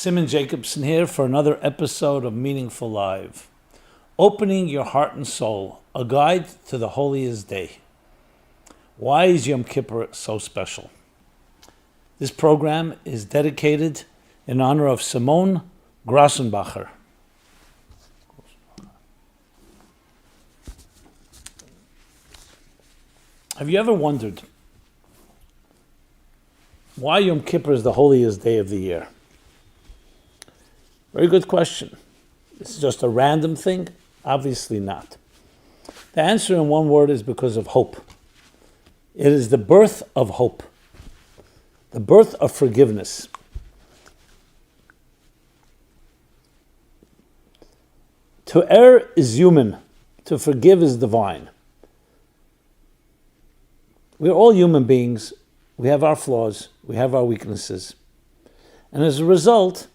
Simon Jacobson here for another episode of Meaningful Live. Opening your heart and soul, a guide to the holiest day. Why is Yom Kippur so special? This program is dedicated in honor of Simone Grassenbacher. Have you ever wondered why Yom Kippur is the holiest day of the year? Very good question. Is it just a random thing? Obviously not. The answer in one word is because of hope. It is the birth of hope, the birth of forgiveness. To err is human, to forgive is divine. We're all human beings. We have our flaws, we have our weaknesses. And as a result,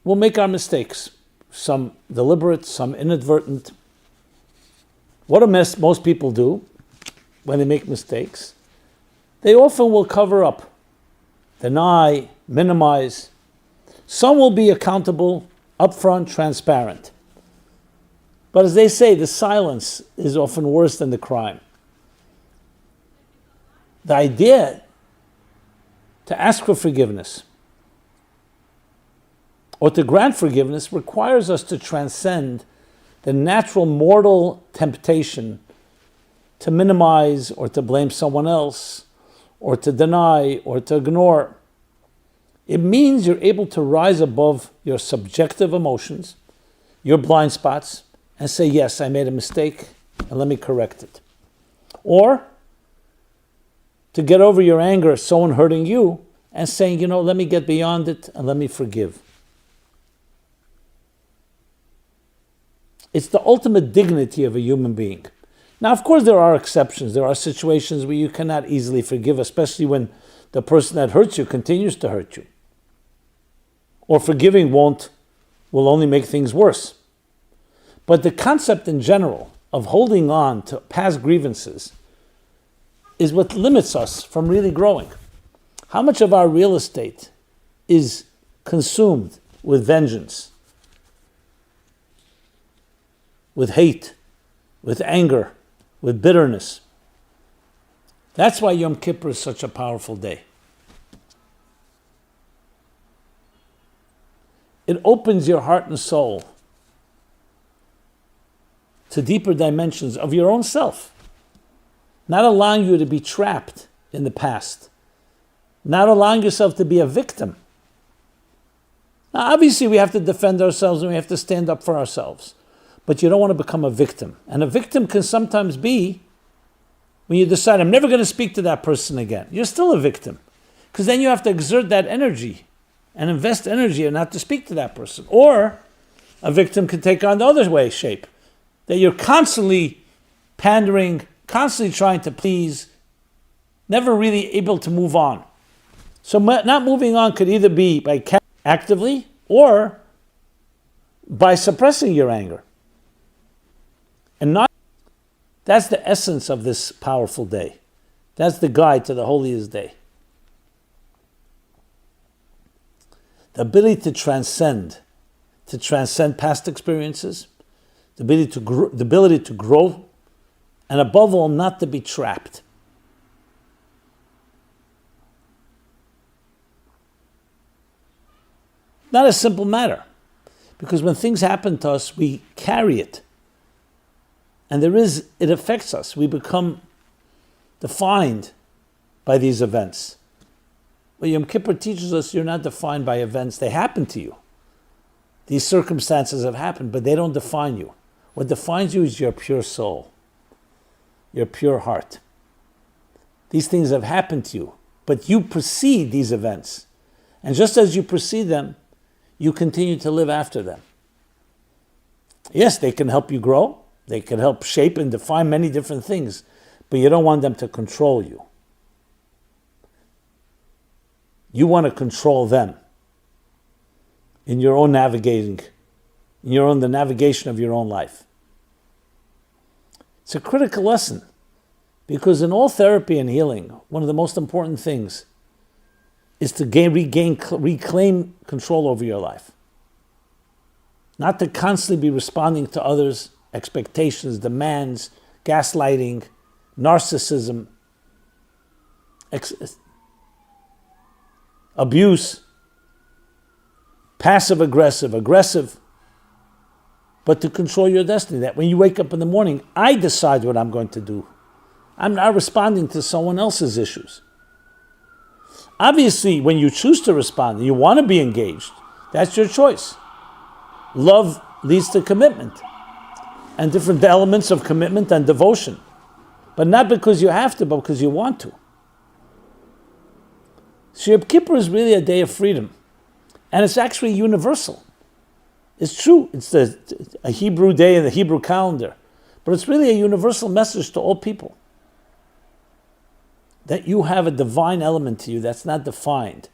we'll make our mistakes, some deliberate, some inadvertent. What most people do when they make mistakes, they often will cover up, deny, minimize. Some will be accountable, upfront, transparent. But as they say, the silence is often worse than the crime. The idea to ask for forgiveness or to grant forgiveness requires us to transcend the natural mortal temptation to minimize or to blame someone else or to deny or to ignore. It means you're able to rise above your subjective emotions, your blind spots, and say, yes, I made a mistake and let me correct it. Or to get over your anger at someone hurting you and saying, let me get beyond it and let me forgive. It's the ultimate dignity of a human being. Now, of course, there are exceptions. There are situations where you cannot easily forgive, especially when the person that hurts you continues to hurt you. Or forgiving will only make things worse. But the concept in general of holding on to past grievances is what limits us from really growing. How much of our real estate is consumed with vengeance, with hate, with anger, with bitterness? That's why Yom Kippur is such a powerful day. It opens your heart and soul to deeper dimensions of your own self, not allowing you to be trapped in the past, not allowing yourself to be a victim. Now, obviously, we have to defend ourselves and we have to stand up for ourselves. But you don't want to become a victim. And a victim can sometimes be when you decide, I'm never going to speak to that person again. You're still a victim. Because then you have to exert that energy and invest energy and not to speak to that person. Or a victim can take on the other shape, that you're constantly pandering, constantly trying to please, never really able to move on. So not moving on could either be by actively or by suppressing your anger. And that's the essence of this powerful day. That's the guide to the holiest day. The ability to transcend past experiences, the ability to grow, and above all, not to be trapped. Not a simple matter, because when things happen to us, we carry it. And it affects us. We become defined by these events. But Yom Kippur teaches us you're not defined by events. They happen to you. These circumstances have happened, but they don't define you. What defines you is your pure soul, your pure heart. These things have happened to you, but you precede these events. And just as you precede them, you continue to live after them. Yes, they can help you grow. They can help shape and define many different things, but you don't want them to control you. You want to control them in your own navigating, the navigation of your own life. It's a critical lesson because in all therapy and healing, one of the most important things is to reclaim control over your life. Not to constantly be responding to others' expectations, demands, gaslighting, narcissism, abuse, aggressive, but to control your destiny. That when you wake up in the morning, I decide what I'm going to do. I'm not responding to someone else's issues. Obviously, when you choose to respond and you want to be engaged, that's your choice. Love leads to commitment and different elements of commitment and devotion. But not because you have to, but because you want to. So Yom Kippur is really a day of freedom. And it's actually universal. It's true. It's a Hebrew day in the Hebrew calendar. But it's really a universal message to all people. That you have a divine element to you that's not defined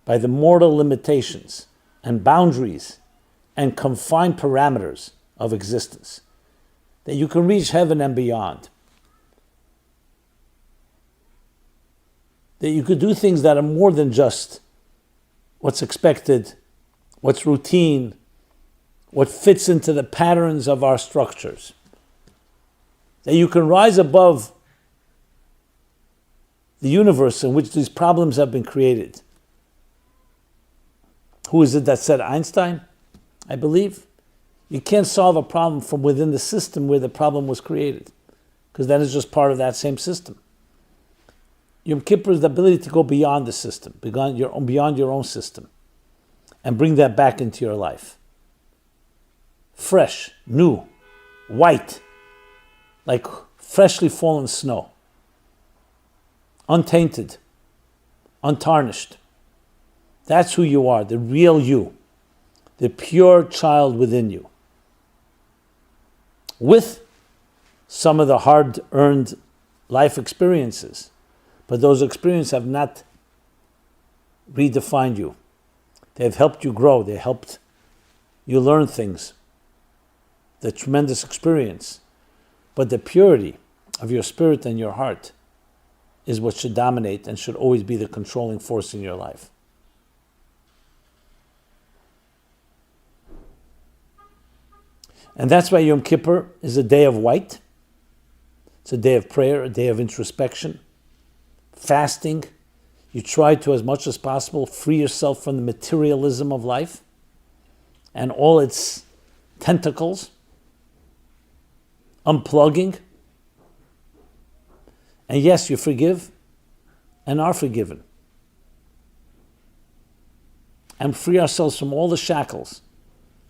by the mortal limitations and boundaries and confined parameters of existence. That you can reach heaven and beyond. That you could do things that are more than just what's expected, what's routine, what fits into the patterns of our structures. That you can rise above the universe in which these problems have been created. Who is it that said? Einstein, I believe. You can't solve a problem from within the system where the problem was created, because that is just part of that same system. Yom Kippur is the ability to go beyond the system, beyond your own system, and bring that back into your life. Fresh, new, white, like freshly fallen snow. Untainted, untarnished. That's who you are, the real you, the pure child within you. With some of the hard-earned life experiences, but those experiences have not redefined you. They've helped you grow, they helped you learn things, the tremendous experience. But the purity of your spirit and your heart is what should dominate and should always be the controlling force in your life. And that's why Yom Kippur is a day of white. It's a day of prayer, a day of introspection, fasting. You try to, as much as possible, free yourself from the materialism of life and all its tentacles, unplugging. And yes, you forgive and are forgiven. And free ourselves from all the shackles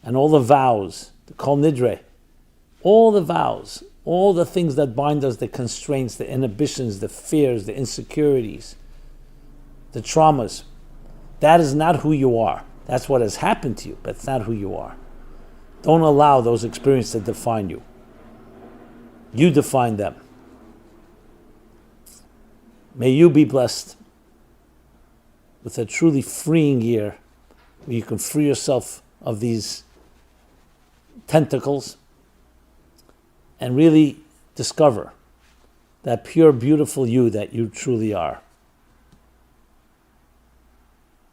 and all the vows, the Kol Nidre, all the vows, all the things that bind us, the constraints, the inhibitions, the fears, the insecurities, the traumas. That is not who you are. That's what has happened to you, but it's not who you are. Don't allow those experiences to define you. You define them. May you be blessed with a truly freeing year where you can free yourself of these tentacles and really discover that pure, beautiful you that you truly are.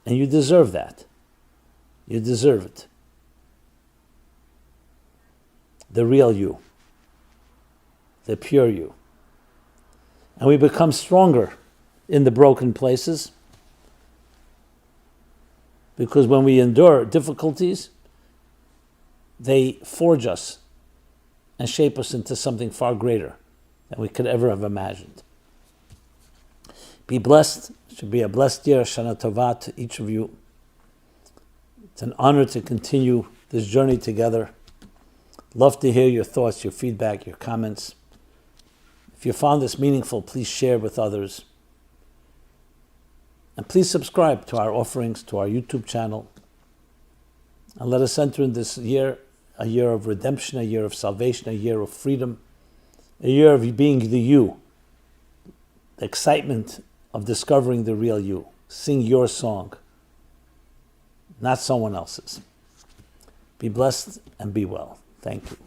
And you deserve that. You deserve it. The real you. The pure you. And we become stronger in the broken places, because when we endure difficulties, they forge us and shape us into something far greater than we could ever have imagined. Be blessed. It should be a blessed year, Shana Tova, to each of you. It's an honor to continue this journey together. Love to hear your thoughts, your feedback, your comments. If you found this meaningful, please share with others. And please subscribe to our offerings, to our YouTube channel. And let us enter in this year, a year of redemption, a year of salvation, a year of freedom, a year of being the you, the excitement of discovering the real you. Sing your song, not someone else's. Be blessed and be well. Thank you.